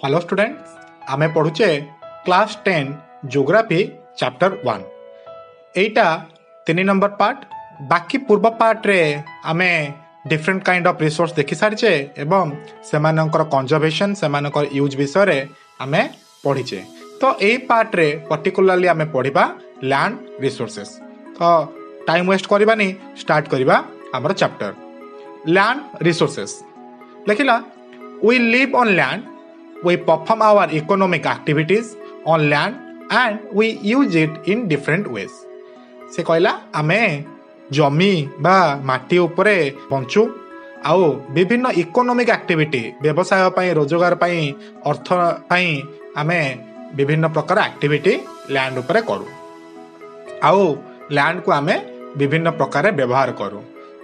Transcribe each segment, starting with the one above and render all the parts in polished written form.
Hello students, आमे पढ़ुचे class 10 geography chapter 1। एटा 3 number part. बाकी पूर्व पार्ट रे आमे डिफरेंट काइंड ऑफ रिसोर्स देखि सारिचे एवं सेमानकर कंजर्वेशन सेमानकर यूज विषय रे आमे पढ़िचे। तो एई पार्ट रे पर्टिकुलरली आमे पढ़िबा लैंड रिसोर्सेस। तो टाइम वेस्ट करबानी, स्टार्ट करबा हमर चैप्टर लैंड रिसोर्सेस। लिखिला we live on land, we perform our economic activities on land and we use it in different ways। से कहला आमे जमी बा माटी उपरे बंचु आउ विभिन्न इकोनॉमिक एक्टिविटी व्यवसाय पई रोजगार पई अर्थ पई आमे विभिन्न प्रकार एक्टिविटी लैंड उपरे करू आउ लैंड को आमे विभिन्न प्रकार व्यवहार करू।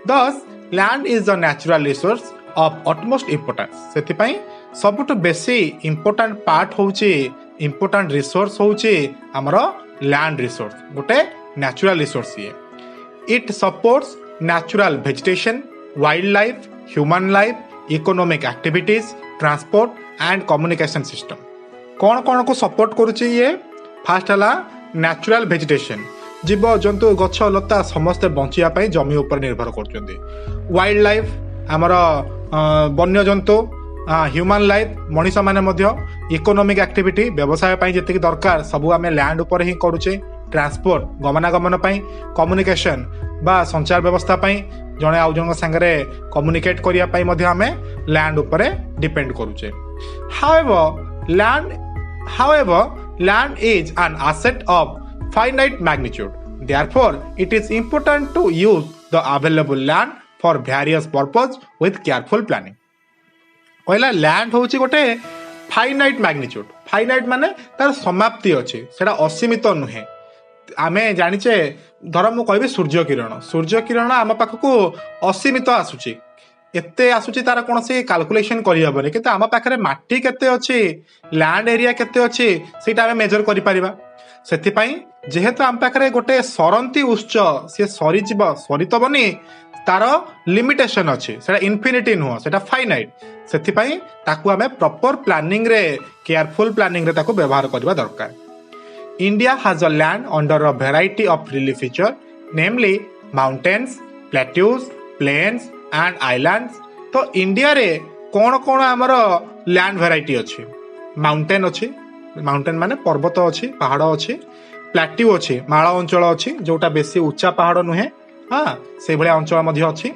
This land is the natural resource of utmost importance. सेतिपई सबुठ बेसी इंपोर्टेंट पार्ट होउची इंपोर्टेंट रिसोर्स होउची हमरो लैंड रिसोर्स, गोटे नेचुरल रिसोर्स ये। It supports natural vegetation, wildlife, human life, economic activities, transport and communication system. कौन कौन को सपोर्ट करूची ये? फास्ट हला नेचुरल वेजिटेशन, जीव जंतु गछ लता समस्त बंचिया पई जमी ऊपर निर्भर करछन्ती। वाइल्ड लाइफ हमर वन्य जंतु, ह्यूमन लाइफ मनीष माने मध्य, इकोनॉमिक एक्टिविटी व्यवसाय पई जति दरकार सब आमे लैंड ऊपर ही करूचे। ट्रांसपोर्ट गमनागमन पई, कम्युनिकेशन बा संचार व्यवस्था पई जणे आउ जण संगे कम्युनिकेट करिया पई मध्य आमे लैंड ऊपर डिपेंड करूचे। However, land is an asset of finite magnitude. Therefore, it is important to use the available land for various purpose with careful planning। कहला लैंड होची गोटे फाइनाइट मैग्नीट्यूड। फाइनाइट माने तार समाप्ति अछि, सेटा असीमित नुहे। आमे जानिचे धर मु कहबी सूर्य किरण आम पाखकू असीमित आसुची, एते आसुची तार कोनसे कैलकुलेशन करि हबनी, किंतु आम पाखरे माटी केते अछि, लैंड एरिया केते अछि सेटा आमे मेजर करि परिबा। सेति पई जेहेतु आम पाखरे गोटे सरंती उच्च से सरी जीव सरितबनी, तार लिमिटेशन अछि, सेटा इन्फिनिटी नुह, सेटा फाइनाइट। सेति पई ताकू आमे प्रॉपर प्लानिंग रे, केयरफुल प्लानिंग रे ताकू व्यवहार करबा दरकार। India has a land under a variety of relief feature, namely mountains, plateaus, plains and islands. तो इंडिया रे कोन कोन हमर लैंड वैरायटी अछि? माउंटेन अछि, माउंटेन माने पर्वत अछि, पहाड़ अछि। प्लेट्यू अछि, माळ अंचल अछि जोटा बेसी उच्चा पहाड़ नुहे, हाँ से भले अंचल मध्य अछि।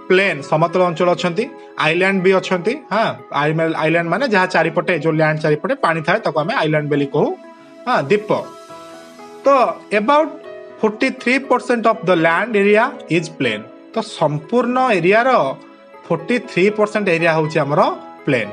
प्लेन समतल अंचल अछंती, आइलैंड भी अछंती। हाँ आइलैंड माने जहाँ चारिपटे जो लैंड चारिपटे पानी थाए ताको आमे आइलैंड बेली कहू, हाँ द्वीप। तो about 43% of the land area is plain. तो संपूर्ण एरिया रो 43% एरिया होची हमरो plain,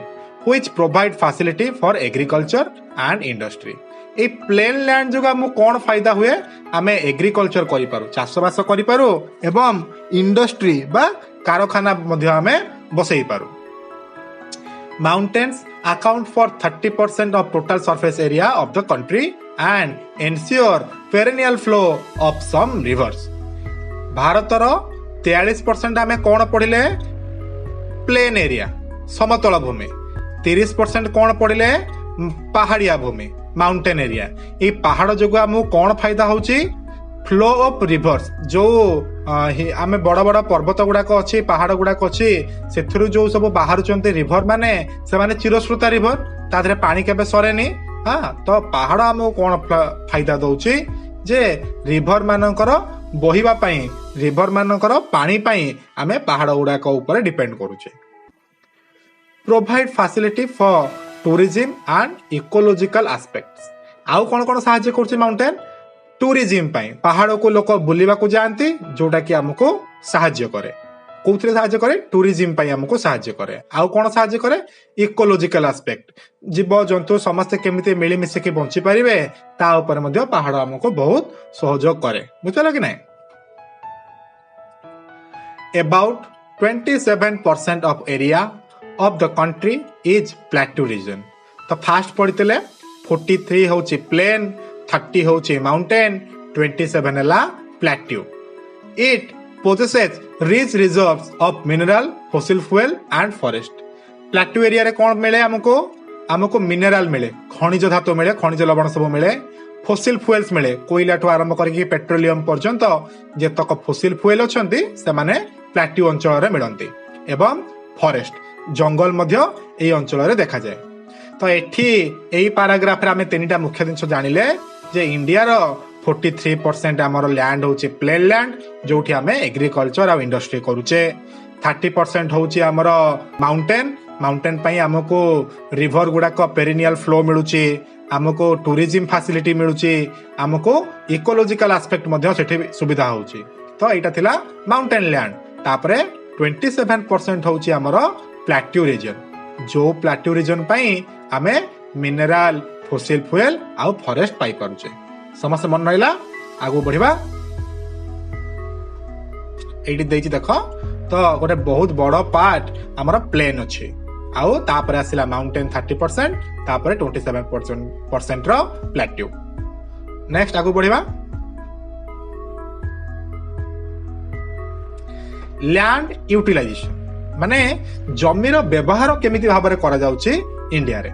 which provide facility for agriculture and industry. ए प्लेन लैंड जोगा मु कोन फायदा हुए? आमे एग्रीकल्चर करि पारू, चाषबास करि पारू एवं इंडस्ट्री बा कारखाना मध्य आमे बसई पारू। Mountains account for 30% of total surface area of the country and ensure perennial flow of some rivers. भारतर 43% आमे कोन पढ़िले? प्लेन एरिया समतल भूमि। 30% कोन पढ़िले? पहाड़िया भूमि माउंटेन एरिया। ये पहाड़ जो आमको कौन फायदा होची? फ्लो ऑफ रिवर्स, जो आमे बड़ बड़ पर्वत गुड़ाक अच्छी, पहाड़ गुड़ाक अच्छी, से जो सब बाहर रिभर माने से माने चिरस्रोता रिभर, ता देहरे पानी केबे सरेनी। हाँ तो पहाड़ आमको कौन फायदा दउची? जे रिभर मानकर बहिबा पई, रिभर मानकर पानी पई आमे पहाड़ गुड़ाक ऊपर डिपेंड करूचे। Provide facility for tourism and ecological aspects. आउ कौन कौन साहाय्य करछि माउंटेन? टूरिज्म पई, पहाड़ को लोक बुलिबा को जानती, जोटा कि हमको साहाय्य करे। कोउथरे साहाय्य करे? टूरिज्म पई हमको साहाय्य करे। आउ कौन साहाय्य करे? इकोलॉजिकल एस्पेक्ट, जीव जंतु समस्त केमिति मिली मिसे के बंची परिबे ता ऊपर मध्ये पहाड़ हमको बहुत सहयोग करे। बुझलो कि नै? About 27% of area of the country is plateau region। तो फास्ट पढ़ितले 43 होची प्लेन, 30 होची माउंटेन, 27 हला plateau. It possesses rich reserves of mineral, fossil fuel and forest। Plateau area रे कोन मिले हमको? आमको मिनेराल मिले खनिज धातु मिले खनिज लवण सब मिले फोसिल फुएल्स मिले कोईला ठू आरंभ करके पेट्रोलियम पर्यंत जेतक फोसिल फुएल अछंती से माने प्लाट्यू अंचल रे मिलंती एवं फॉरेस्ट जंगल मध्य एई अंचल रे देखा जाए। तो एठी एई पैराग्राफ रे आमे तीनटा मुख्य जिंस जानिले जे इंडिया रो 43% आमर लैंड होची प्लेन लैंड जोठी आमे एग्रीकल्चर आ इंडस्ट्री करूचे 30% होची आमर माउंटेन माउंटेन पई हमको रिवर गुडाक पेरिनियल फ्लो मिलुची हमको टूरिज्म फैसिलिटी मिलुची हमको इकोलॉजिकल एस्पेक्ट मध्य सेठी सुविधा होची। तो एटा थिला माउंटेन लैंड तापरे 27% होची हमर प्लाट्यू रीजन जो प्लाट्यू रीजन पई हमें मिनरल फोसिल फ्यूएल आ फॉरेस्ट पाई पारुचे। समस्त मन रहिला आगु बढ़िबा एठी देछि देखो तो गोटे बहुत बड़ पार्ट हमर प्लेन अछि आउ तापर आसिला माउंटेन 30% तापर 27% रो प्लेट्यू। नेक्स्ट आगु बढ़िबा लैंड यूटिलाइजेशन माने जमीर व्यवहार केमिति भाबरे करा जाउची इंडिया रे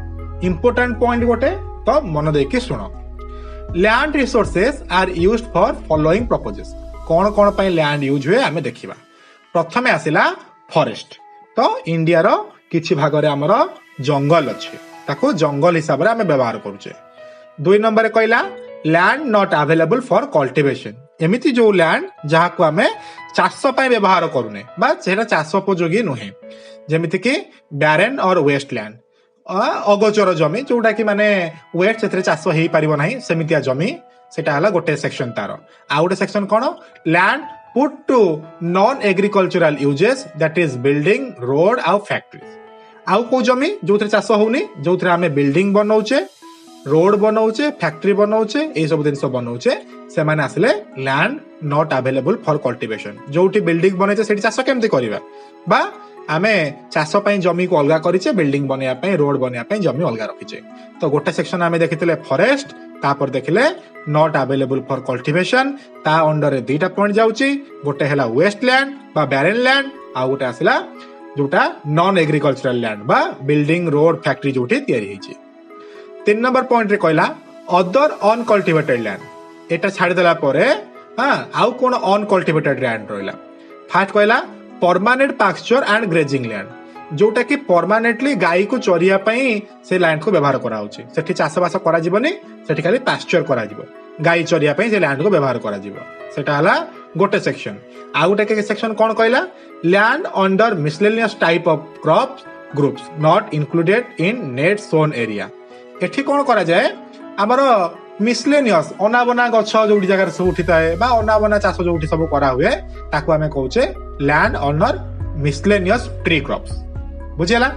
इंपोर्टेंट पॉइंट गोटे तो मन देकी सुनो। Land resources are used for following purposes कोन कोन पई लैंड यूज हुए आमे देखिबा। प्रथमे आसिला फॉरेस्ट तो इंडिया रो किछि भाग रे हमर जंगल अछि ताको जंगल हिसाब रे आमे व्यवहार करूचे। 2 नंबर रे कहला land not available for cultivation एमिति जो लैंड जहा को आमे चाष पई व्यवहार करूने बा सेटा चाष उपयोगी नुहे जेमिति कि बैरन और वेस्ट लैंड अगोचर जमी जोटा कि माने वेस्ट सेथरे चाष हेई परिबो नाही सेमितिया जमी सेटा हला गोटे सेक्शन तारो। आ गोटे सेक्शन कोन land put to non agricultural uses that is building road आउ फैक्ट्रीज आउ को जमी जोथरे चाष होउनी जोथरे हमें बिल्डिंग बनौचे रोड बनौचे फैक्ट्री बनौचे ए सब जिनस बनौचे से माने आसले land not available for cultivation जोठी बिल्डिंग बनैचे सेठी चाष केमति करिबा बा आमे चाष पई जमी को अलगा करिचे बिल्डिंग बनेया पई रोड बनेया पई जमी अलगा रखिचे। तो गोटे सेक्शन आमे देखितले फॉरेस्ट तापर देखिले नॉट अवेलेबल फॉर कल्टीवेशन ता अंडर रे दुईटा पॉइंट जाउची गोटे हला वेस्ट लैंड बा बैरन लैंड आ गोटे आसिला जोटा नॉन एग्रीकल्चरल लैंड बा बिल्डिंग रोड फैक्ट्री जोठी तयारी हेची। 3 नंबर पॉइंट रे कहला अदर अनकल्टिवेटेड लैंड एटा छाडी देला परे आउ कोन अनकल्टिवेटेड लैंड रहला। फर्स्ट कहला permanent pasture and grazing land जोटा कि परमानेंटली गाई को चरिया पई से लैंड को व्यवहार करा होची सेठी चाष बास करा जिवनी सेठी खाली पास्चर करा जिवो गाई चरिया पई से लैंड को व्यवहार करा जिवो सेटा हला गोटे सेक्शन। आ गोटे के सेक्शन कोन कहला land under miscellaneous type of crops groups not included in net sown area एठी कोन करा जाय हमर मिसलेनियस अनाबना गछ जोठी जगह सब उठिताए बा अनाबना चाष जोठी सब करा हुए ताको हमें कहउचे land under miscellaneous tree crops बुझिला।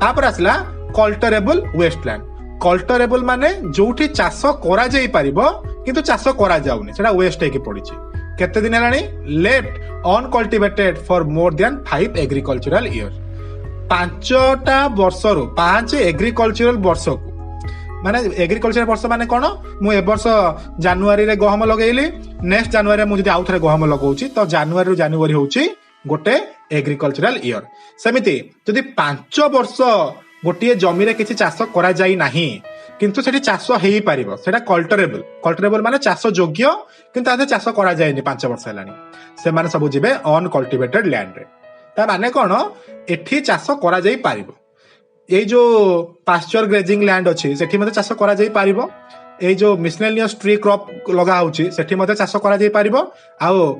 तापर आसला कल्टरेबल वेस्टलैंड कल्टरेबल माने जोठी चाष करा जाई परिबो किंतु चाष करा जाउनी सेटा वेस्ट हेकी पडिछि केते दिन हेलानी left uncultivated for more than 5 agricultural year 5टा वर्षरु 5 एग्रीकल्चरल वर्ष को माने एग्रीकल्चर वर्ष माने कोन मु ए वर्ष जनवरी रे गहम लगेइली नेक्स्ट जनवरी मु जदी आउथरे गहम लगाउची तो जनवरी रु जनवरी होउची गोटे एग्रीकल्चरल ईयर। सेमिति जदी 5 वर्ष गोटिए जमी रे किछि चाष करा जाई नाही किंतु सेठी चाष हेई पारिबो सेटा कल्टरेबल माने चाष योग्य किंतु आधे चाष करा जायनी 5 वर्ष हेलानी से माने सब जिबे अनकल्टिवेटेड लैंड रे ता माने कोन एठी चाष करा जाई पारिबो ए जो पास्चर ग्रेजिंग लैंड अछि सेठी मते चाष करा जाई पारिबो ए जो मिसलेनियस ट्री क्रॉप लगा होछि सेठी मते चाष करा जाई पारिबो आउ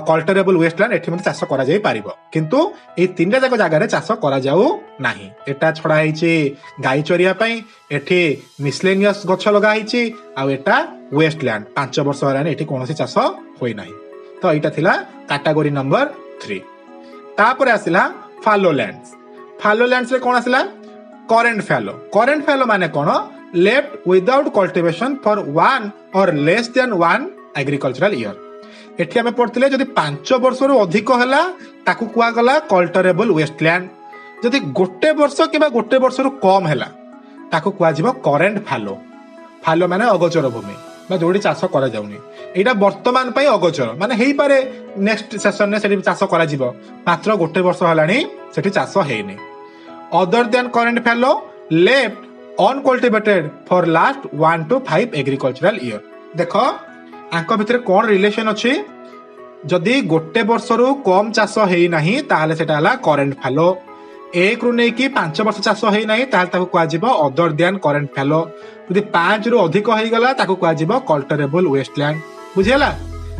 कल्टरेबल वेस्टलैंड एठी मते चाष करा जाई पारिबो किंतु ए तीनटा जाक जागा रे चाष करा जाऊ नाही एटा छडा हेछि गाई चरिया पई एठी मिसलेनियस गछ लगा हेछि आउ एटा वेस्टलैंड 5 वर्ष हरानी एठी कोनोसी चाष होई नाही। तो एटा थिला कैटेगरी नंबर 3। तापर आसिला फालो लैंड्स रे कोन आसिला करेंट फैलो माने कोन लेफ्ट विदाउट कल्टीवेशन फॉर 1 और लेस देन 1 एग्रीकल्चरल ईयर एठी हमें पढ़थिले जदी 5 वर्ष रु अधिक हला ताकू कुआ गला कल्टरेबल वेस्टलैंड जदी गोटे वर्ष किबा गोटे वर्ष रु कम हला ताकू कुआ जिवो करेंट फैलो माने अगोचर भूमि बा जोडी चाष करा जाउनी एटा वर्तमान पई अगोचर माने हेई पारे नेक्स्ट सेशन ने सेठी चाष करा जिवो मात्र गोटे वर्ष हलानी सेठी चाष हेइनी। Other than current fallow left uncultivated for last 1 to 5 agricultural year. देख आंक भितर कौन रिलेशन अच्छी, जदि गोटे वर्षरू कम चाष होना ताहले सेटा हला करेंट फैलो, 1 रू नहीं 5 वर्ष चाष होना ताहले कह अदर देन करेंट फैलो, यदि 5 रू अधिक हो गला ताको कह कल्चरेबल वेस्टलैंड। बुझीगला?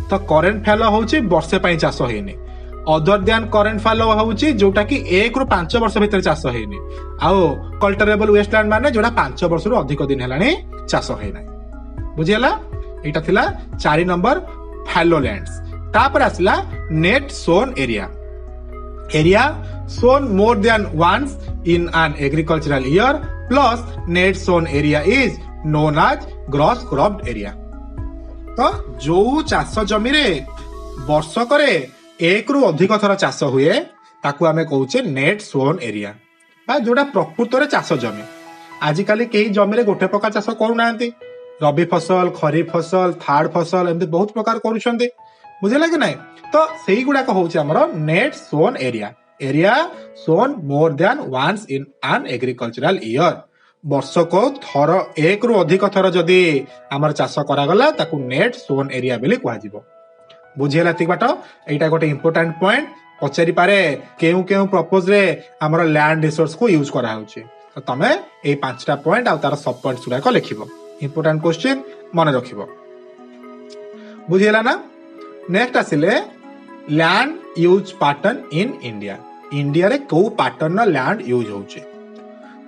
तो करेंट फैलो होची वर्षे पई चाष होइनी, अदर देन करेंट फैलो होची जोटा कि 1 रू 5 वर्ष भीतर चाष होइनी, आउ कल्चरेबल वेस्टलैंड माने जोटा 5 वर्ष रू अधिक दिन हेलानी चाष होइना। बुझीगला? एटा थिला 4 नंबर फैलो लैंड्स। तापर आसला net sown area. Area sown more than once in an agricultural year plus net sown area is known as gross cropped area. तो जो चाष जमी रे वर्ष करे 1 रू अधिक थर चाष हुए ताकू आमे कहूचे नेट सोन एरिया, बा जोटा प्रकृत रे चाष जमी। आजिकाली कई जमी रे गोटे प्रकार चाष करू नांती, रबी फसल, खरीफ फसल, थार्ड फसल एमती बहुत प्रकार करूछंती। बुझेला कि नहीं? तो सेही गुडा को होची हमरो net sown area. Area sown more than once in an agricultural year. वर्ष को थर 1 रू अधिक थर जदि हमर चाष करा गला ताकू नेट सोन एरिया बेली कहै जिवो। बुझेला ठीक बाटो? एटा गोटे इंपोर्टेंट पॉइंट पचारि पारे केउ केउ प्रपोज रे हमर लैंड रिसोर्स को यूज करा होची। तो तमे ए 5टा पॉइंट आ तार सब पॉइंट्स गुडा को लिखिबो। इंपोर्टेंट क्वेश्चन मन रखिबो। बुझेला ना? नेक्स्ट आसिले land use pattern in India. India रे को पैटर्न ना लैंड यूज होचे।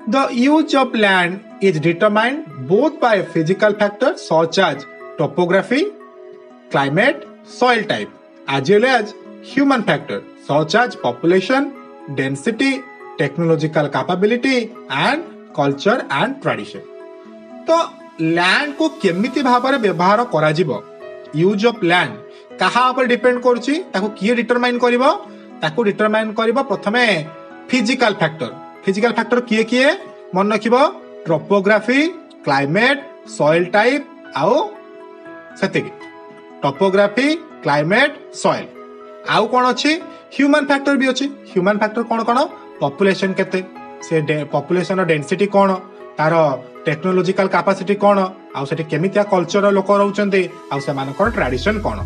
The use of land is determined both by physical factors such as topography, climate, soil type, as well as human factor such as population, density, technological capability and culture and tradition। तो land को केमिति भाबरे व्यवहार करा जिवो, use of land कहा ऊपर depend करछि, ताको किए डिटरमाइन करबो, ताको डिटरमाइन करबो प्रथमे फिजिकल फैक्टर। फिजिकल फैक्टर किए किए मन रखिबो, टोपोग्राफी, क्लाइमेट, सॉइल टाइप आउ सेतिकी। टोपोग्राफी, क्लाइमेट, सॉइल आउ कोन अछि, ह्यूमन फैक्टर भी अछि। ह्यूमन फैक्टर कोन कोन, पॉपुलेशन केते, से पॉपुलेशन रो डेंसिटी कोन, तार टेक्नोलॉजिकल कैपेसिटी कोन, आउ सेठी केमितिया कल्चर लोक रहउचंती, आउ से मानकर ट्रेडिशन कोन,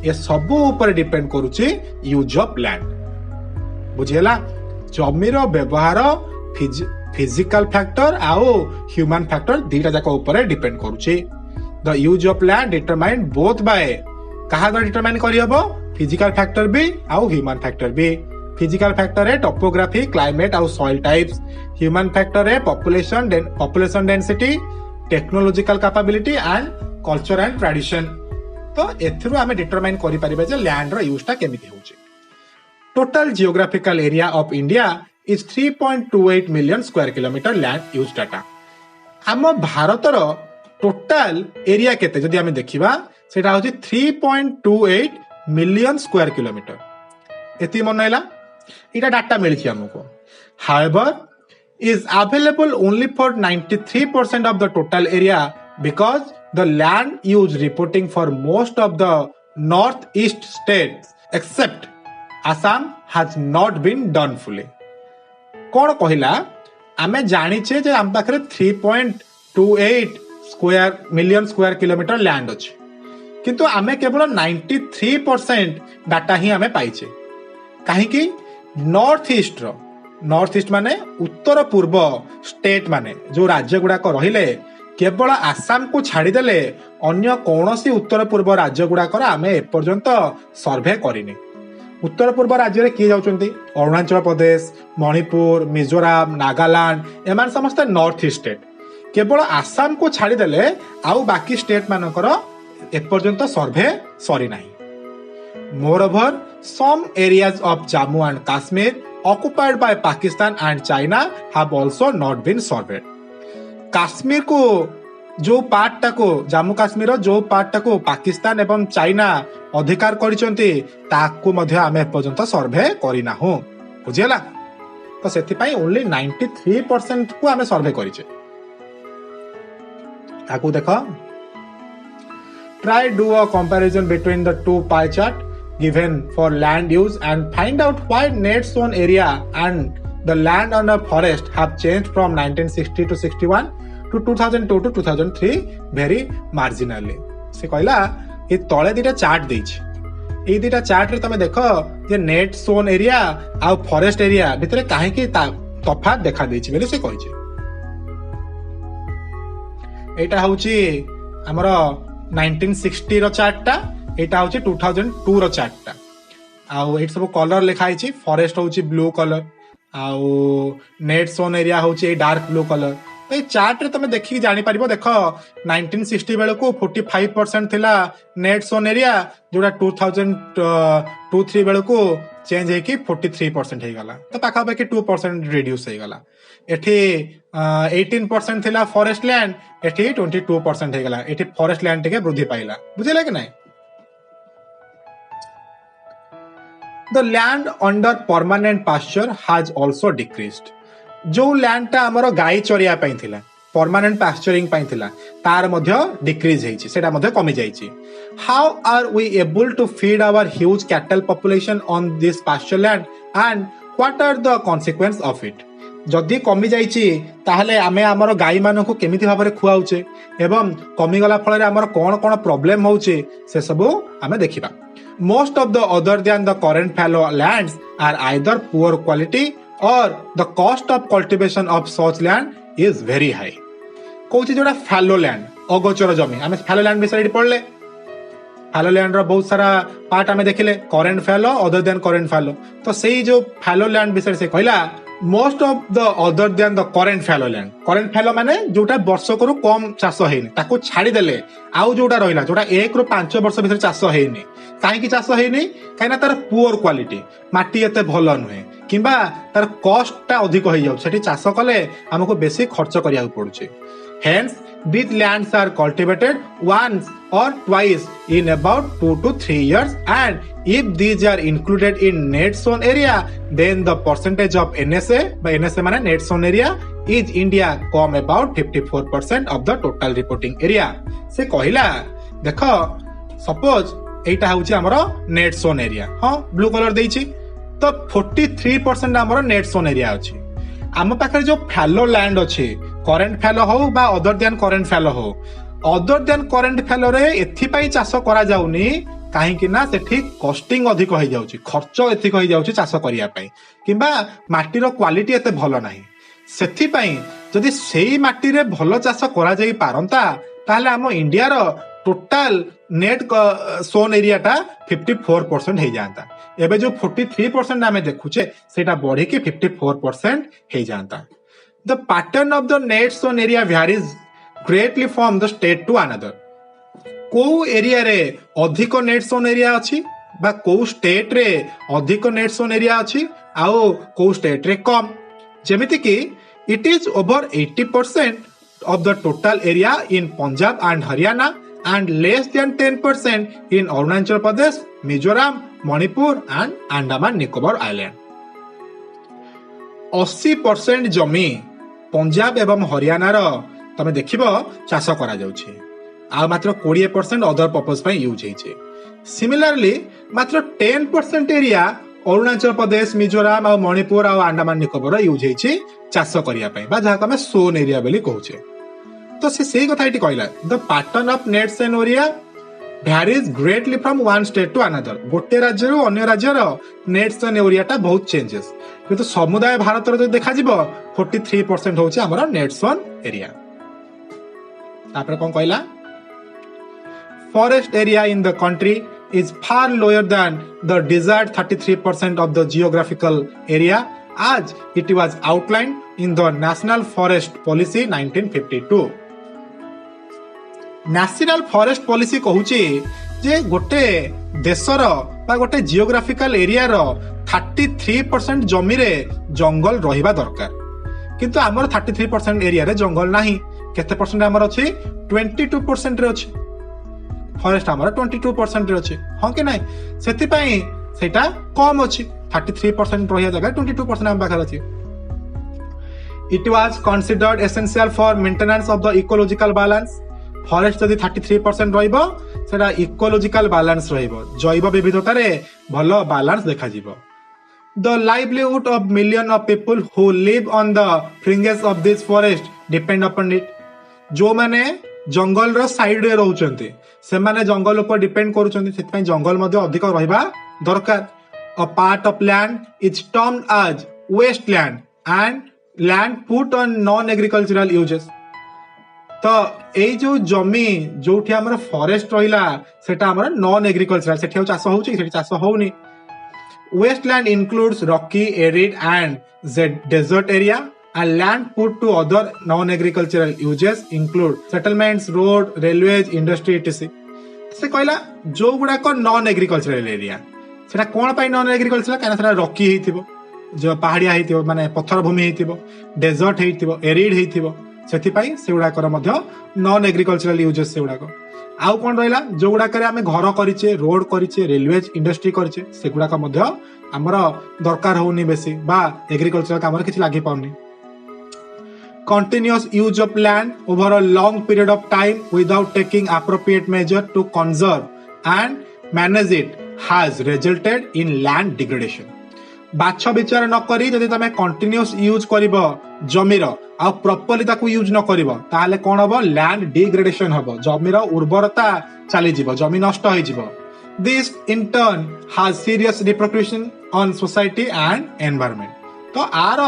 ये सब ऊपर डिपेंड करूछि यूज ऑफ लैंड। बुझियला? जमीर व्यवहार फिजिकल फैक्टर आउ ह्यूमन फैक्टर दीटा जाक ऊपर डिपेंड करूछि। The use of land determined both by कहा डिटरमाइन करी हबो, फिजिकल फैक्टर भी आउ ह्यूमन फैक्टर भी। फिजिकल फैक्टर है टोपोग्राफी, क्लाइमेट आउ सॉइल टाइप्स। ह्यूमन फैक्टर है population density, technological capability and culture and tradition. तो एथरु हमें डिटरमाइन करि परिबे जे लैंड रो यूज ता केमिति होउची। Total geographical area of India is 3.28 million square kilometre land use data. हम भारत रो टोटल एरिया केते जदि हमें देखिबा सेटा होची 3.28 मिलियन स्क्वायर किलोमीटर। एति मन हैला इटा डाटा मिलछि हमको। However is available only for 93% of the total area because the land use reporting for most of the northeast states except Assam has not been done fully। कौन कहिला आमे जानिछे जे हम पाखरे 3.28 मिलियन स्क्वायर किलोमीटर लैंड अछि, किंतु आमे केवल 93% data ही आमे पाइछे। काहे कि नॉर्थ ईस्ट माने उत्तर पूर्व स्टेट माने जो राज्य गुडा को रहिले केवल आसाम को छाड़ी देले अन्य कोनोसी उत्तर पूर्व राज्य गुडा को आमे ए पर्यंत सर्वे करिने। उत्तर पूर्व राज्य रे किए जाउचंती अरुणाचल प्रदेश, मणिपुर, मिजोराम, नागालैंड एमान समस्त नॉर्थ ईस्ट स्टेट। केवल आसाम को छाड़ी देले आउ बाकी स्टेट मानकर ए पर्यंत सर्वे सरी नाही। Moreover some areas of Jammu and Kashmir occupied by Pakistan and China have also not been surveyed। Kashmir को जो पार्ट टाको जम्मू काश्मीर जो पार्ट टाको पाकिस्तान एवं चाइना अधिकार करिसंती ताकू मध्ये आमे पर्यंत सर्वे करिना हो। बुझियला? तो सेति पई ओनली 93% को आमे सर्वे करिचे। ताकू देखो, try do a comparison between the two pie chart given for land use and find out why net sown area and the land under forest have changed from 1960 to 61 to 2002 to 2003 very marginally से कहला ये तले दीटा chart देछि ए दीटा chart रे तमे देखो जे net sown area आ forest area भितरे काहे कि तफात देखा देछि बेले से कहिछि एटा होछि हमर 1960 रो चार्टटा एटा होछि 2002 रो चार्टटा आउ एट सब कलर लिखा है फॉरेस्ट होची ब्लू कलर आउ नेट सोन एरिया होची डार्क ब्लू कलर तो ये चार्ट रे तमे देखि जानि परिबो देखो 1960 बेले को 45% थिला नेट सोन एरिया जोडा 2002-3 बेले को चेंज है कि 43% हे गला तो पाखा पाखी 2% रिड्यूस हे गला एठी 18% थिला फॉरेस्ट लैंड एठी 22% हे गला एठी फॉरेस्ट लैंड टिके वृद्धि पाइला बुझिला कि नहीं The land under permanent pasture has also decreased. जो लैंड टा हमरो गाई चरिया पई थिला परमानेंट पास्चरिंग पई थिला तार मध्य डिक्रीज हेछि सेटा मध्य कमी जाइछि how are we able to feed our huge cattle population on this pasture land and what are the consequence of it जदि कमी जाइछि ताहले आमे हमरो गाई मानको को केमिति भाबरे खुआउचे एवं कमी गला फळे हमरो कोन कोन प्रॉब्लम होउचे से सब आमे देखिबा Most of the other than the current fallow lands are either poor quality or the cost of cultivation of such land is very high. Cauchy जोड़ा fallow land अगोचर जमी आमे fallow land विषय पढ़ले fallow land रो बहुत सारा part आमे देखिले current fallow other than current fallow तो सेही जो fallow land विषय से कहला most of the other than the current fallow माने जोटा वर्ष को कम चाष हेनी ताको छाड़ी देले आउ जोटा रहिला जोटा 1 ରୁ 5 वर्ष भीतर चाष हेनी काहे की चाष हेनी काहे ना तार पुअर क्वालिटी माटी एते भलो नहे किबा तार कॉस्ट ता अधिक होई जाउ सेठी चाष कले हमको बेसी खर्च करिया पड़ुचे hence these lands are cultivated once or twice in about 2 to 3 years and if these are included in net zone area then the percentage of NSA by NSA माने net zone area is India come about 54% of the total reporting area से कहिला देखो suppose एटा होची हमरो net zone area हां blue colour देइची तो 43% हमरो net zone area अछि आम पाखरे जो फैलो लैंड अछि करेंट फैलो हो बा अदर देन करेंट फैलो हो अदर देन करेंट फैलो रे एथि पई चाष करा जाउनी काहे कि ना सेठी कॉस्टिंग अधिक होई जाउची खर्च एथि होई जाउची चाष करिया पई किबा माटी रो क्वालिटी एते भलो नाही सेथि पई जदि सेही माटी रे भलो चाष करा जाई पारंता ताले हम इंडिया रो टोटल नेट सोन एरिया टा 54% हे जाता एबे जो 43% आमे देखुचे सेटा बढ़ी के 54% हे जाता the pattern of the net sown area varies greatly from the state to another को एरिया रे अधिक नेट सोन एरिया अछि बा को स्टेट रे अधिक नेट सोन एरिया अछि आउ को स्टेट रे कम जेमिति कि it is over 80% of the total area in Punjab and Haryana and less than 10% in Arunachal Pradesh, Mizoram, Manipur and Andaman Nicobar Island. 80% जमी पंजाब एवं हरियाणा रो तमे देखिबो चाष करा जाउछि आ मात्र 20% अदर पर्पस पय यूज हेछि सिमिलरली मात्र 10% एरिया अरुणाचल प्रदेश मिजोराम आ मणिपुर आ अंडमान निकोबर यूज हेछि चाष करिया पय बा जहा हमें सोन एरिया बोली कहउछे तो से कथा एटी कहला the pattern of net sown area varies greatly from one state to another गोटे राज्य रो अन्य राज्य रो नेट सोन एरिया टा बहुत चेंजेस किंतु समुदाय भारत रो जो देखा जिवो 43% होछि हमर नेट सोन एरिया तापर कोन कहला forest area in the country is far lower than the desired 33% of the geographical area as it was outlined in the National Forest Policy 1952. National Forest Policy कहूची जे गोटे देशर बा गोटे जियोग्राफिकल एरिया रो 33% जमी रे जंगल रहिबा दरकार किंतु हमर 33% एरिया रे जंगल नाही केते परसेंट हमर अछि 22% रे अछि फॉरेस्ट हमर 22% रे अछि हां कि नै सेति पई सेटा कम अछि 33% रहिया जगह 22% हम बाखर अछि It was considered essential for maintenance of the ecological balance. Forest जदि 33% रहिबो सेटा इकोलॉजिकल बैलेंस रहिबो जैव विविधता रे भलो बैलेंस देखा जिवो The livelihood of millions of people who live on the fringes of this forest depend upon it. जो माने जंगल रो साइड रे रहउचंती से माने जंगल ऊपर डिपेंड करूचंती सेति पई जंगल मध्ये अधिक रहिबा दरकार a part of land is termed as wasteland and land put on non agricultural uses तो एई जो जमी जोठी हमर फॉरेस्ट रहिला सेटा हमर नॉन एग्रीकल्चरल सेठी चाष होउची सेठी चाष होउनी wasteland includes rocky arid and desert area and land put to other non-agricultural uses include settlements, road, railways, industry etc. से कहला जो गुड़ा को नॉन एग्रीकल्चरल एरिया सेटा कोन पाई नॉन एग्रीकल्चरल काना सेटा रॉकी हेतिबो जो पहाड़िया हेतिबो माने पत्थर भूमि हेतिबो डेजर्ट हेतिबो एरिड हेतिबो सेति पाई सेउडा कर मध्य नॉन एग्रीकल्चरल यूजेस सेउडा को आउ कोन रहला जो गुड़ा करे हमें घर करिचे रोड करिचे रेलवेज इंडस्ट्री करिचे सेगुड़ा का मध्य हमर दरकार होनी बेसी बा एग्रीकल्चर कामर किछि लागि पाउनी continuous use of land over a long period of time without taking appropriate measure to conserve and manage it has resulted in land degradation बाछ विचार न करी जदि तमे कंटीन्यूअस यूज करिवो जमीर आ प्रॉपर्ली ताकू यूज न करिवो ताले कोन हबो लैंड डिग्रेडेशन हबो जमीर उर्वरता चली जीवो जमी नष्ट होई जीवो This in turn has serious repercussion on society and environment. तो आर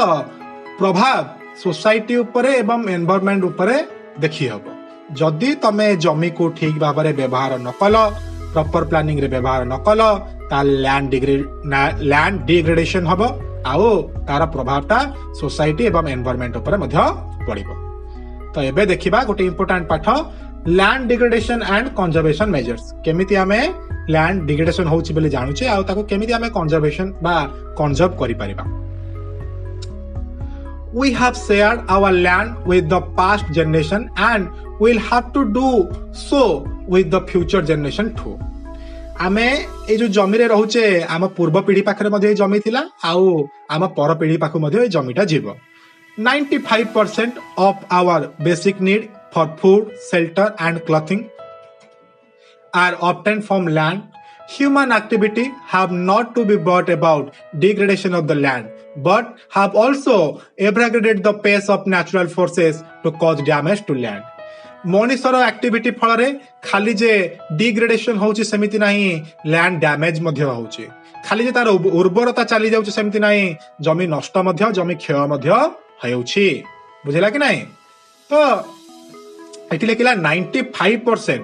प्रभाव सोसाइटी उपरे एवं एनवायरनमेंट उपरे देखि हबो जदि तमे जमी को ठीक भाबरे व्यवहार न कलो प्रॉपर प्लानिंग रे व्यवहार न कलो ता लैंड डिग्रेडेशन हबो आउ तार प्रभावटा सोसाइटी एवं एनवायरनमेंट उपरे मध्य पड़िबो तो एबे देखिबा गोटे इंपोर्टेंट पाठ land degradation and conservation measures केमिति हमें लैंड डिग्रेडेशन होउची बेले जानुचे आ ताको केमिति हमें कंजर्वेशन बा कंजर्व करि परिबा we have shared our land with the past generation and will have to do so with the future generation too आमे ए जो जमी रे रहउचे आम पूर्व पीढ़ी पाखरे मध्ये जमी थिला आउ आम पर पीढ़ी पाखु मध्ये जमीटा जीवो 95% of our basic need for food shelter and clothing are obtained from land. Human activity have not to be brought about degradation of the land, but have also abrogated the pace of natural forces to cause damage to land. मनुष्यर activity फल रे खाली जे degradation होउची सेमिति नाही land damage मध्य होउची खाली जे तार उर्वरता चली जाउची सेमिति नाही जमी नष्ट मध्य जमी क्षय मध्य होउची बुझिला कि नाही तो एठी लेकिला 95%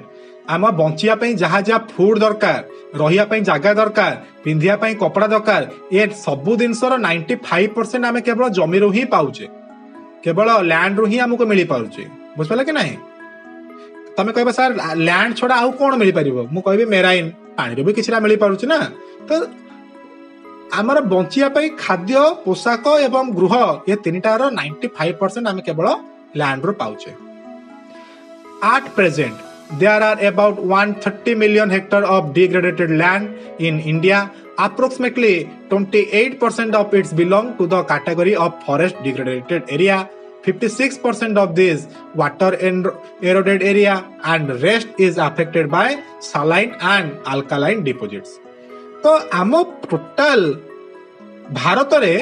आम बंचिया पई जहा जहा फूड दरकार रहिया पई जगह दरकार पिंधिया पई कपड़ा दरकार ये सबु जिनसर 95% आमे केवल जमी रु ही पाउचे केवल लैंड रु ही हमको मिली पाउचे बुझपला कि नाही तमे कहबा सर लैंड छोड़ा आउ कोन मिली परिबो मु कहबे मेराइन पानी रो भी किछरा मिली पारुचे ना तो आमर बंचिया पई खाद्य पोशाक एवं गृह ये तीनटार 95% आमे केवल लैंड रो पाउचे at present there are about 130 million hectares of degraded land in India. Approximately 28% of it belong to the category of forest degraded area. 56% of this water eroded area and rest is affected by saline and alkaline deposits. तो आम total Bharat रे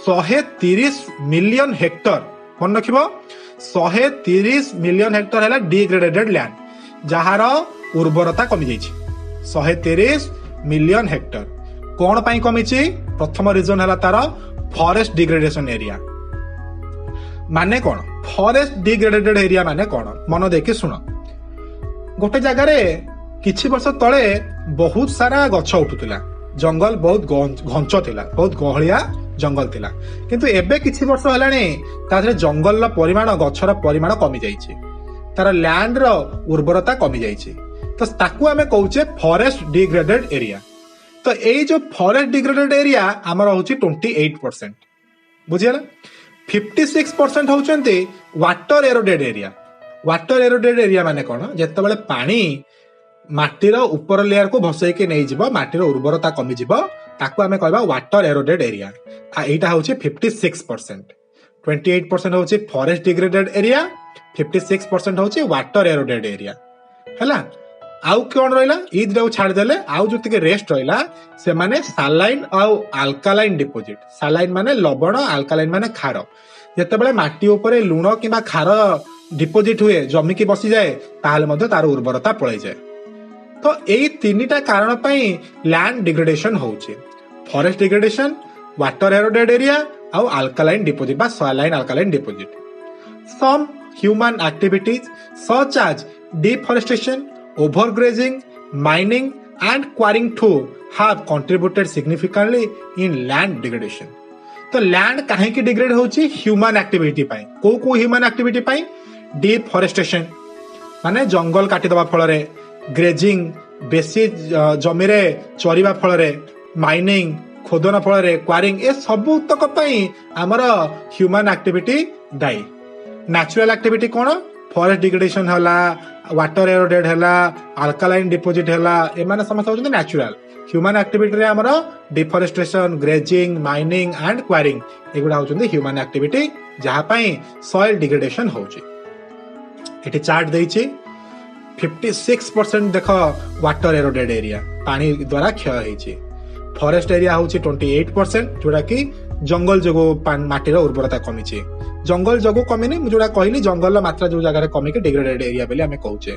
130 million Hector मन रखिबो 130 million Hector है degraded land जहार उर्वरता कमी जाइए 130 million Hector कौन पाई कमी प्रथम रीजन है तार फॉरेस्ट डिग्रेडेशन एरिया माने कौन फॉरेस्ट डिग्रेडेड एरिया माने कौन मन देखि सुन गोटे जगह रे किछि वर्ष तले बहुत सारा गछ उठुतिला जंगल बहुत घंच थिला बहुत गहलिया जंगल थिला किंतु एबे किछि वर्ष हलानी तारे जंगल परिमाण गछर परिमाण कमी जाइछि तार लैंड रो उर्वरता कमी जाइछि तो ताकू आमे कहूचे फॉरेस्ट डिग्रेडेड एरिया तो एई जो फॉरेस्ट डिग्रेडेड एरिया हमर होछि 28% बुझियला 56% होचंती वाटर एरोडेड एरिया माने कोन जेते बेले पानी माटीर ऊपर लेयर को भसई के नहीं जीव माटीर उर्वरता कमी जीव ताकू आमे कहबा वाटर एरोडेड एरिया आ एटा होछि 56% 28% होछि फॉरेस्ट डिग्रेडेड एरिया 56% होछि वाटर एरोडेड एरिया हैला आउ कोन रहला ई दिरा छाड़ देले आउ जति के रेस्ट रहला से माने सालाइन आउ अल्कालाइन डिपोजिट सालाइन माने लवण अल्कालाइन माने खार जेते बेले माटी ऊपर लूण किबा खार डिपोजिट हुए जमिकी बसी जाए ताहले मध्य तार उर्वरता पळै जाए। तो एई तीनटा कारण पई लैंड डिग्रेडेशन होउची। Forest degradation, water eroded area आउ अल्कालाइन डिपोजिट बा saline alkaline deposit. Some human activities such as deforestation, overgrazing, mining and quarrying too have contributed significantly in land degradation। तो लैंड काहे की डिग्रेड होची? Human activity पाई। को human activity पाई? Deforestation माने जंगल काटी दबा फल रे, ग्रेजिंग बेसी जमी रे चरिबा फल रे, माइनिंग खोदन फल रे, क्वारिंग ए सब तक पाई हमर ह्यूमन एक्टिविटी दायी। नेचुरल एक्टिविटी कोन? फॉरेस्ट डिग्रेडेशन हला, वाटर एरोडेड हला, अल्कालाइन डिपोजिट हला, ए माने समस्त होचंदी नेचुरल। ह्यूमन एक्टिविटी रे हमर deforestation, grazing, mining and Kwaring एगुडा होचंदी ह्यूमन एक्टिविटी जहा पई सॉइल डिग्रेडेशन होची। एठी चार्ट देइची 56% देख वाटर एरोडेड एरिया पानी द्वारा क्षय होईची। फॉरेस्ट एरिया होची 28% जोड़ा कि जंगल जोगो माटीर उर्वरता कमीची। जंगल जोगो कमीनी जोड़ा कहली जंगल मात्रा जो जगह कमी के डिग्रेडेड एरिया बेले आमे कहूचे।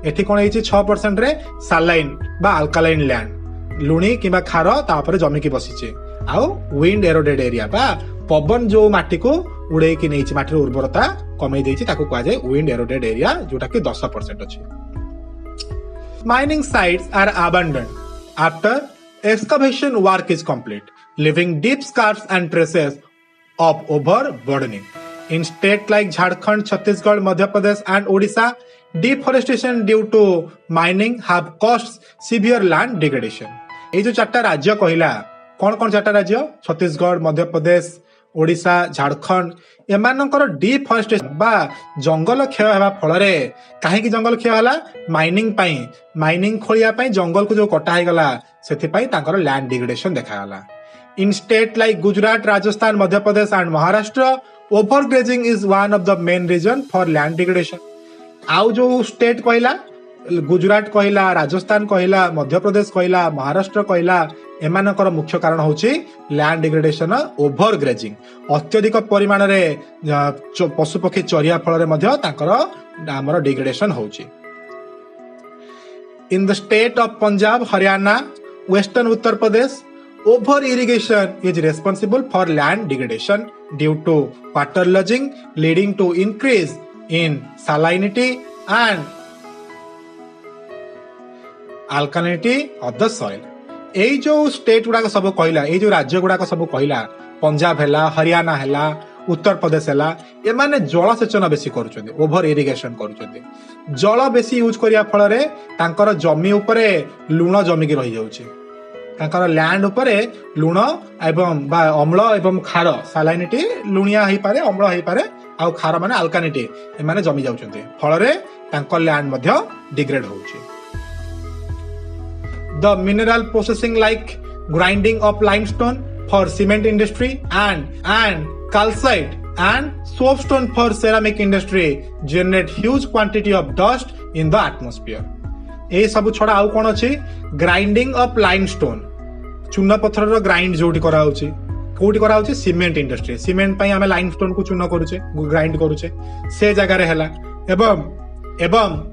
एठी कोन होईची 6% रे सलाइन बा अल्कालाइन लैंड लुणी किबा खार तापर जमी की बसीचे। आउ विंड एरोडेड एरिया बा पवन जो माटी को उड़े की नैची माटीर उर्वरता कमी देइची ताको कहा जाय विंड एरोडेड एरिया जोटा कि 10% अछि। Mining sites are abandoned after excavation work is complete, leaving deep scars and traces of overburdening. In states like Jharkhand, Chhattisgarh, Madhya Pradesh and Odisha, deforestation due to mining have caused severe land degradation. ये जो चारटा राज्य कहला कौन कौन चारटा राज्य? Chhattisgarh, Madhya Pradesh, Odisha, Jharkhand एमानकर deforestation बा जंगल क्षय हेबा फलरे काहेकि जंगल क्षय होला? माइनिंग पाई, माइनिंग खोलिया पाई जंगल को जो कटा हे गला सेति पाई तांकर लैंड डिग्रेडेशन देखा गला। In state like Gujarat, Rajasthan, Madhya Pradesh and Maharashtra, overgrazing is one of the main reason for land degradation. आउ जो स्टेट कहला गुजरात कहला, राजस्थान कहला, मध्य प्रदेश कहला, महाराष्ट्र कहला एमानकर मुख्य कारण होची लैंड डिग्रेडेशन, ओवर ग्रेजिंग अत्यधिक परिमाण रे पशु पक्षी चरिया फल रे मध्य तांकर हमर डिग्रेडेशन होची। In the state of Punjab, Haryana, western Uttar Pradesh, over irrigation is responsible for land degradation due to water logging leading to increase in salinity and alkalinity of the soil। एई जो स्टेट गुड़ाक सब कहला, एई जो राज्य गुड़ाक सब कहला, पंजाब हैला, हरियाणा हैला, उत्तर प्रदेश हैला, एमाने जलसेचन बेसी करूछन्ते, ओवर इरिगेशन करूछन्ते। जल बेसी यूज करिया फल रे तांकर जमी उपरे लुण जमी के रहि जाउछि। तांकर लैंड उपरे लुण एवं बा अम्ल एवं खार salinity लुणिया हेई पारे, अम्ल हेई पारे, आउ खार माने अल्कालिनिटी एमाने जमी जाउछन्ते। फल रे तांकर लैंड मध्य डिग्रेड होउछि। The mineral processing like grinding of limestone for cement industry and calcite and soapstone for ceramic industry generate huge quantity of dust in the atmosphere। ए सब छोड़ा आउ कोन अछि? ग्राइंडिंग ऑफ लाइमस्टोन चूना पत्थर रो ग्राइंड जोटी करा होछि। कोठी करा होछि? Cement industry. सीमेंट पई हमें लाइमस्टोन को चूना करूचे, ग्राइंड करूचे, से जगह रे हैला। एवं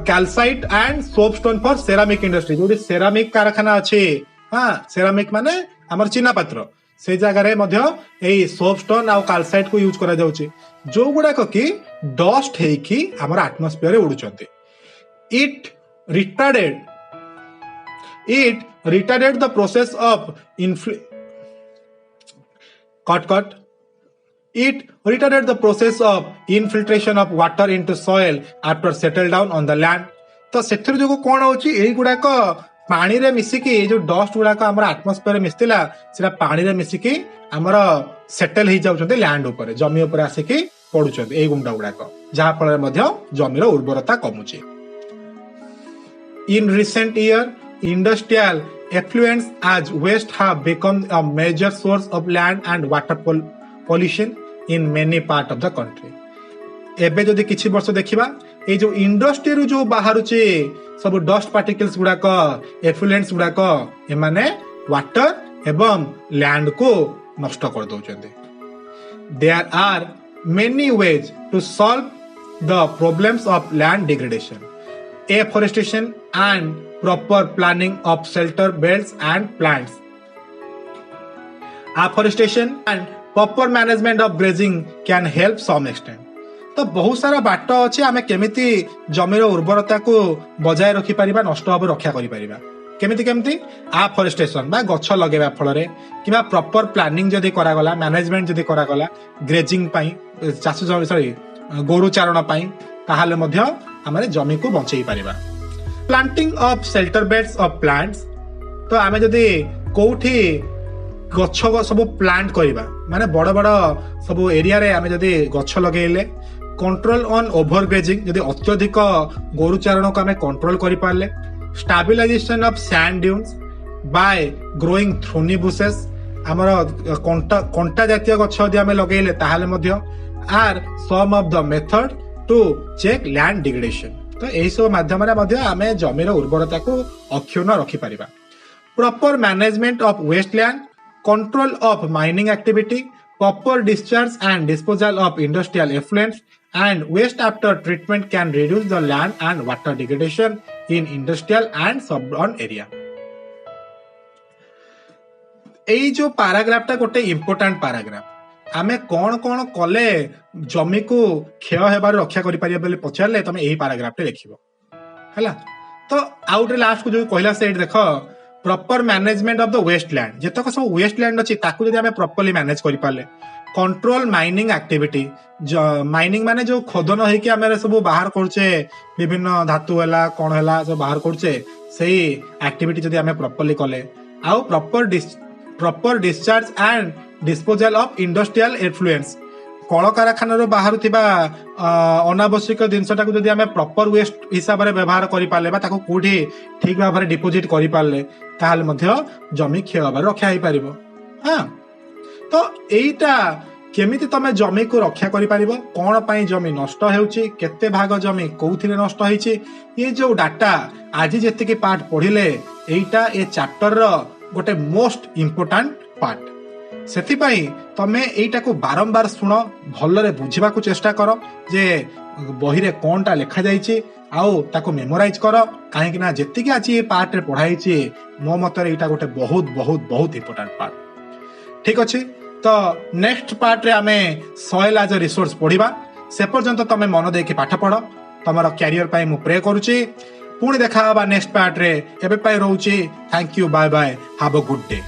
calcite and soapstone for ceramic industry जो सेरामिक कारखाना अच्छे। हाँ, सेरामिक माने हमर चीना पात्र से जगह रे मध्य एई सोपस्टोन आ कैल्साइट को यूज करा जाउची जो गुडा को कि डस्ट हे कि हमर एटमॉस्फेयर रे उडुचंती। It retarded the process of infiltration of water into soil after settle down on the land। तो सेथर जो कोन होची एई गुडा को पानी रे मिसी की जो डस्ट गुडा को हमर एटमॉस्फेयर रे मिस्तिला सेटा पानी रे मिसी की हमर सेटल हे जाउछन्ते लैंड ऊपर, जमी ऊपर आसे की पडुछन्ते एई गुंडा गुडा को, जहा फल मध्य जमी रो उर्वरता कमुची। In recent year, industrial effluents as waste have become a major source of land and water pollution in many part of the country। एबे जदि किछि वर्ष देखिबा ए जो इंडस्ट्री रु जो बाहरुचे सब डस्ट पार्टिकल्स गुडा को, एफ्लुएंट्स गुडा को एमाने वाटर एवं लैंड को नष्ट कर दउचंते। There are many ways to solve the problems of land degradation, afforestation, and proper planning of shelter belts and plants. Afforestation and proper management of grazing can help some extent. तो बहुत सारा बाट अच्छे आम केमिति जमीर उर्वरता को बजाय रखी पारिबा नष्ट हब रक्षा करि पारिबा केमिति केमिति आफ्फोरेस्टेशन बा गछ लगेबा फଳରେ किबा प्रॉपर प्लानिंग जदी करा गला मैनेजमेंट जदी करा गला ग्रेजिंग पई चाष सॉरी गोरु चारण पई ताहाले मध्य हमरे जमी को बंचई पारिबा planting of shelter beds of plants तो आमे जदी कोठी गछ सब प्लांट करिबा माने बड़ बड़ सब एरिया रे आमे जदी गछ लगेले कंट्रोल ऑन ओवर ग्रेजिंग जदी अत्यधिक गोरु चारण को आमे कंट्रोल करि पारले stabilization of sand dunes by growing thorny bushes हमर कंटा जातीय गछ जदी आमे लगेले ताहाले मध्य are some of the method to check land degradation तो एही सब माध्यम रे मध्य आमे जमीर उर्वरता को अक्षुण्ण रखि परिबा proper management of wasteland control of mining activity, proper discharge and disposal of industrial effluents, and waste after treatment can reduce the land and water degradation in industrial and suburban area. एई जो paragraph टा गोटे important paragraph आमे कोन कोन कले जमी को क्षय हेबार रक्षा करि Paribas बोली पछारले तमे एही पैराग्राफ टे लिखिबो हला तो आउट लास्ट को जो कहला सेट देखो proper management of the wasteland जतक सब वेस्टलैंड अछि ताकू जदी हमें प्रॉपर्ली मैनेज करि पाले कंट्रोल माइनिंग एक्टिविटी माइनिंग माने जो खोदन है कि हमें सब बाहर करछे विभिन्न धातु हला कोन हला सब बाहर करछे सेही एक्टिविटी जदी हमें प्रॉपर्ली कले आउ proper discharge and disposal of industrial influence कल कारखाना बाहर थिबा अनावश्यक जिनसटा को जदी हमें प्रॉपर वेस्ट हिसाब रे व्यवहार करि पाले बा ताको कोठी ठीक भाव रे डिपोजिट करि पाले ताहाल मध्य जमी क्षय होबार रक्षा होई परिबो हां तो एईटा केमिति तमे जमी को रक्षा करि परिबो कोन पई जमी नष्ट हेउची केते भाग जमी कोउथिले नष्ट होईची ये जो डाटा आज जेते के पार्ट पढिले एईटा ए चैप्टर रो गोटे मोस्ट इंपोर्टेंट पार्ट सेथिपाई तमे एईटा को बारंबार सुनो भलरे बुझिबा को चेष्टा करो जे बही रे कोनटा लिखा जाईची आउ ताको मेमोराइज करो काहे कि ना जेति कि आज ये पार्ट रे पढाईची मो मतरे एईटा गोटे बहुत बहुत बहुत इंपोर्टेंट पार्ट ठीक अछि तो नेक्स्ट पार्ट रे हमें सॉइल एज अ रिसोर्स पढिबा से पर्यंत तमे मन देके पाठ पढो तमरो कैरियर पई मु प्रे करूची पुणी देखा नेक्स्ट पार्ट रे एबे पई रहउची thank you bye bye have a good day.